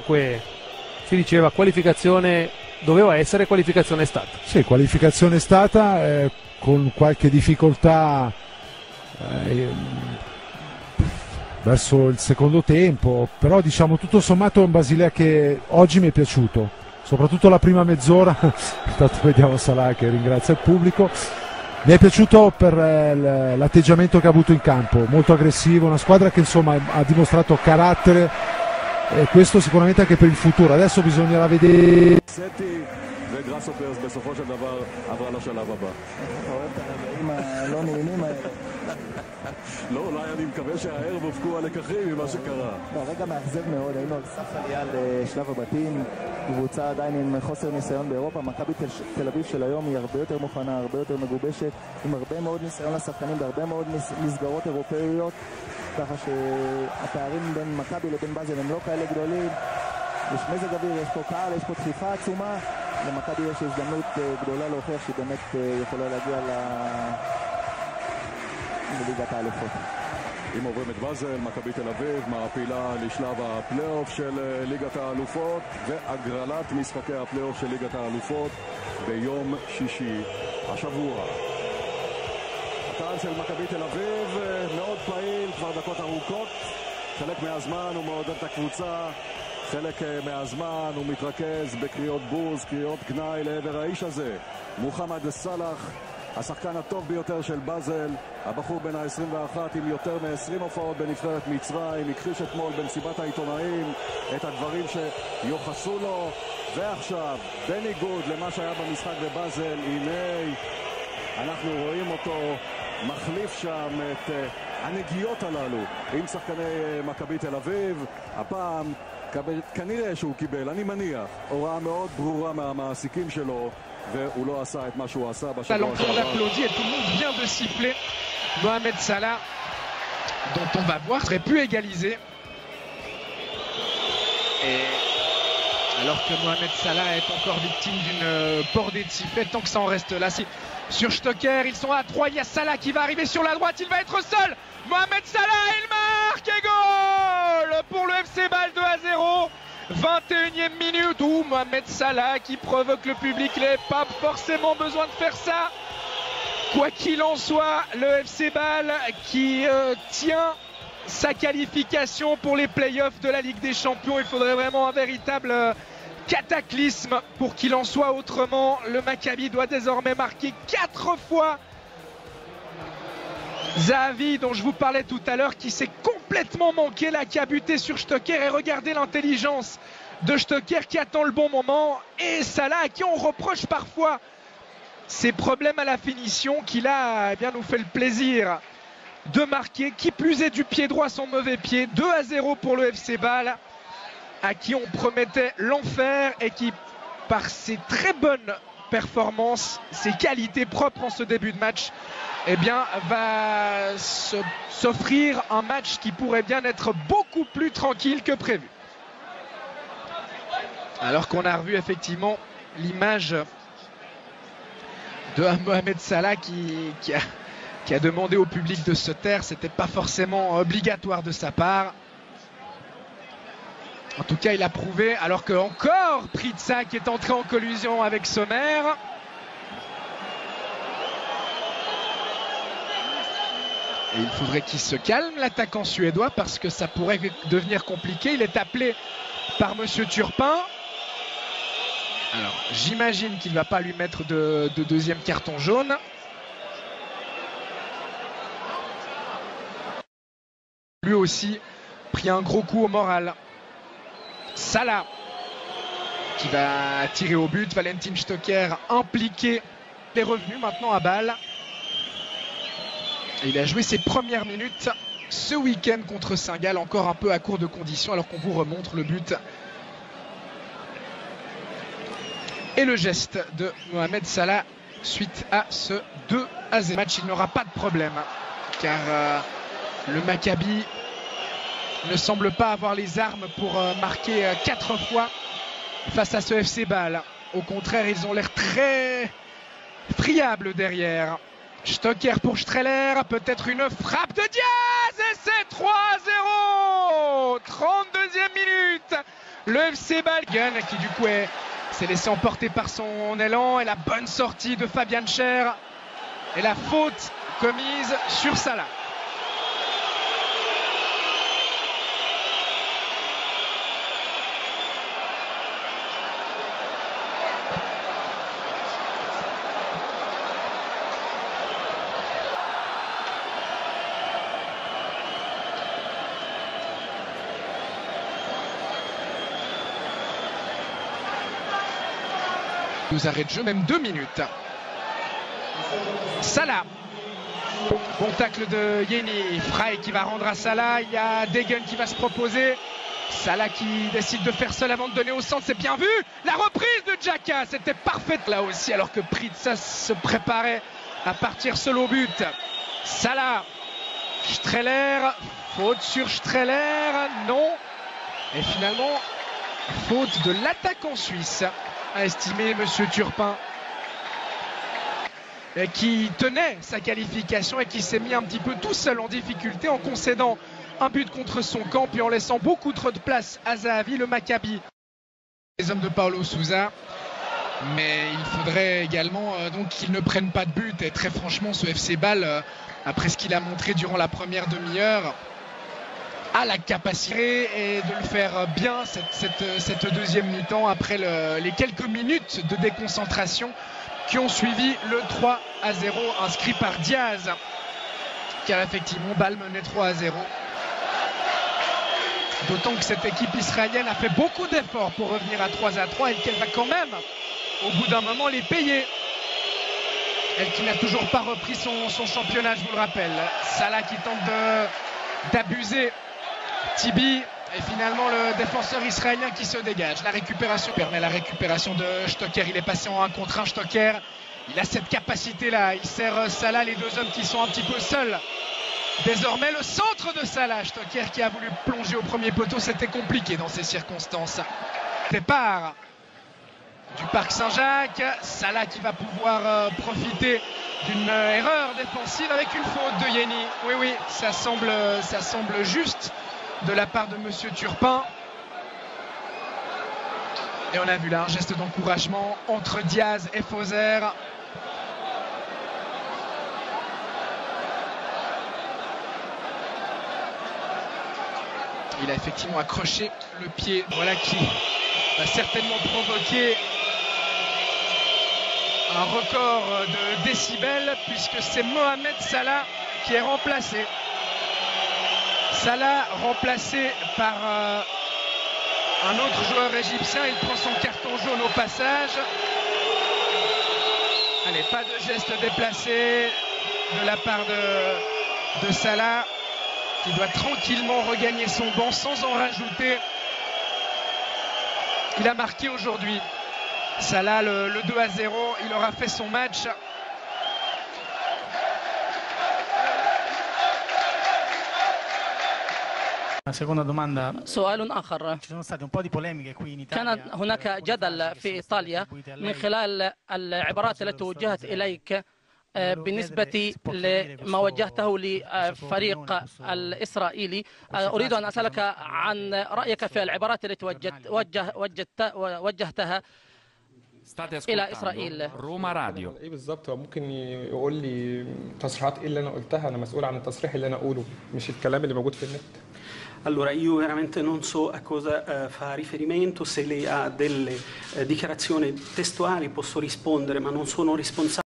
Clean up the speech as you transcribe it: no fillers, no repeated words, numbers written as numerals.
comunque si diceva qualificazione, doveva essere, qualificazione è stata. Sì, qualificazione è stata, con qualche difficoltà verso il secondo tempo, però diciamo tutto sommato è un Basilea che oggi mi è piaciuto, soprattutto la prima mezz'ora. Intanto vediamo Salah che ringrazia il pubblico. Mi è piaciuto per l'atteggiamento che ha avuto in campo, molto aggressivo, una squadra che insomma ha dimostrato carattere, e questo sicuramente anche per il futuro. Adesso bisognerà vedere. וגראסהופרס בסופו של דבר עברה לשלב הבא. אתה אוהב את הרגעים הלא נעימים האלה. לא, אולי אני מקווה שהערב הופקו הלקחים ממה שקרה. רגע מאכזב מאוד, היינו על סף עלייה לשלב הבתים, קבוצה עדיין עם חוסר ניסיון באירופה. מכבי תל אביב של היום היא הרבה יותר מוכנה, הרבה יותר מגובשת, עם הרבה מאוד ניסיון לשחקנים בהרבה מאוד מסגרות אירופאיות, ככה שהפערים בין מכבי לבין באזל הם לא כאלה גדולים. יש מזג אוויר, יש פה קהל, יש פה דחיפה עצומה. למכבי יש הזדמנות גדולה להוכיח שהיא באמת יכולה להגיע לליגת האלופות. אם עוברים את באזל, מכבי תל אביב מעפילה לשלב הפלייאוף של ליגת האלופות והגרלת משחקי הפלייאוף של ליגת האלופות ביום שישי השבוע. הקהל של מכבי תל אביב מאוד פעיל כבר דקות ארוכות, חלק מהזמן הוא מעודד את הקבוצה, חלק מהזמן הוא מתרכז בקריאות בוז, קריאות גנאי לעבר האיש הזה, מוחמד סלאח, השחקן הטוב ביותר של באזל, הבחור בן ה-21 עם יותר מ-20 הופעות בנבחרת מצרים, הכחיש אתמול במסיבת העיתונאים את הדברים שיוחסו לו, ועכשיו בניגוד למה שהיה במשחק בבאזל, הנה אנחנו רואים אותו מחליף שם את הנגיעות הללו עם שחקני מכבי תל אביב. הפעם כנראה שהוא קיבל, אני מניח, הוראה מאוד ברורה מהמעסיקים שלו, והוא לא עשה את מה שהוא עשה בשבוע שעבר. L'entour applaudit et tout le monde vient de siffler. Mohamed Salah, dont on va voir, serait pu égaliser. Et alors que Mohamed Salah est encore victime d'une bordée de sifflets, tant que ça en reste là. Sur Stocker, ils sont à 3, il y a Salah qui va arriver sur la droite, il va être seul. Mohamed Salah, il marque et goal pour le FC Bâle 2-0. 21e minute où Mohamed Salah qui provoque le public, il n'avait pas forcément besoin de faire ça. Quoi qu'il en soit, le FC Bâle qui tient sa qualification pour les playoffs de la Ligue des Champions. Il faudrait vraiment un véritable cataclysme pour qu'il en soit autrement. Le Maccabi doit désormais marquer 4 fois. Zahavi, dont je vous parlais tout à l'heure, qui s'est complètement manqué là, qui a buté sur Stocker, et regardez l'intelligence de Stocker qui attend le bon moment, et Salah à qui on reproche parfois ses problèmes à la finition, qui là bien nous fait le plaisir de marquer, qui plus est du pied droit son mauvais pied. 2-0 pour le FC Bâle, à qui on promettait l'enfer et qui, par ses très bonnes performances, ses qualités propres en ce début de match, eh bien, va s'offrir un match qui pourrait bien être beaucoup plus tranquille que prévu. Alors qu'on a revu effectivement l'image de Mohamed Salah qui a demandé au public de se taire. C'était pas forcément obligatoire de sa part. En tout cas, il a prouvé, alors que encore Pritsa qui est entré en collusion avec Sommer. Et il faudrait qu'il se calme, l'attaquant suédois, parce que ça pourrait devenir compliqué. Il est appelé par Monsieur Turpin. Alors, j'imagine qu'il ne va pas lui mettre de deuxième carton jaune. Lui aussi pris un gros coup au moral. Salah qui va tirer au but. Valentin Stocker impliqué. Il est revenu maintenant à Bâle. Et il a joué ses premières minutes ce week-end contre Saint-Gall, encore un peu à court de conditions, alors qu'on vous remontre le but et le geste de Mohamed Salah suite à ce 2-0 match. Il n'aura pas de problème car le Maccabi ne semble pas avoir les armes pour marquer 4 fois face à ce FC Bâle. Au contraire, ils ont l'air très friables derrière. Stocker pour Streller, peut-être une frappe de Diaz et c'est 3-0. 32e minute Le FC Bâle qui du coup s'est laissé emporter par son élan et la bonne sortie de Fabian Schär et la faute commise sur Salah. Nous arrêt de jeu, même 2 minutes. Salah. Bon tacle de Yeni. Frey qui va rendre à Salah. Il y a Degen qui va se proposer. Salah qui décide de faire seul avant de donner au centre. C'est bien vu. La reprise de Xhaka. C'était parfaite là aussi. Alors que Pritsas se préparait à partir seul au but. Salah. Streller. Faute sur Streller. Non. Et finalement, faute de l'attaquant suisse. A estimé Monsieur Turpin, qui tenait sa qualification et qui s'est mis un petit peu tout seul en difficulté en concédant un but contre son camp puis en laissant beaucoup trop de place à Zahavi, le Maccabi. Les hommes de Paulo Sousa, mais il faudrait également donc qu'ils ne prennent pas de but. Et très franchement, ce FC Bâle, après ce qu'il a montré durant la première demi-heure, a la capacité et de le faire bien cette deuxième mi-temps après les quelques minutes de déconcentration qui ont suivi le 3-0 inscrit par Diaz, car effectivement Bâle menait 3-0. D'autant que cette équipe israélienne a fait beaucoup d'efforts pour revenir à 3-3 et qu'elle va quand même au bout d'un moment les payer. Elle qui n'a toujours pas repris son championnat, je vous le rappelle. Salah qui tente d'abuser Tibi et finalement le défenseur israélien qui se dégage. La récupération permet la récupération de Stocker. Il est passé en 1 contre 1. Stocker, il a cette capacité là. Il sert Salah, les deux hommes qui sont un petit peu seuls. Désormais le centre de Salah. Stocker qui a voulu plonger au premier poteau. C'était compliqué dans ces circonstances. Départ du Parc Saint-Jacques. Salah qui va pouvoir profiter d'une erreur défensive avec une faute de Yeni. Oui, ça semble juste de la part de Monsieur Turpin. Et on a vu là un geste d'encouragement entre Diaz et Fauser. Il a effectivement accroché le pied, voilà qui va certainement provoquer un record de décibels puisque c'est Mohamed Salah qui est remplacé. Salah remplacé par un autre joueur égyptien. Il prend son carton jaune au passage. Allez, pas de geste déplacé de la part de Salah, qui doit tranquillement regagner son banc sans en rajouter. Il a marqué aujourd'hui. Salah, le 2-0, il aura fait son match. Seconda domanda. سؤال آخر. Ci sono state un po' di polemiche qui in كان Italia. هناك جدل في إيطاليا من خلال العبارات التي وجهت إليك بالنسبة لما وجهته لفريق الإسرائيلي. أريد أن أسألك عن رأيك في العبارات التي وجهتها إلى إسرائيل. روما راديو. ايه بالظبط؟ هو ممكن يقول لي تصريحات ايه اللي انا قلتها؟ انا مسؤول عن التصريح اللي انا اقوله مش الكلام اللي موجود في النت. Allora, io veramente non so a cosa fa riferimento, se lei ha delle dichiarazioni testuali posso rispondere, ma non sono responsabile.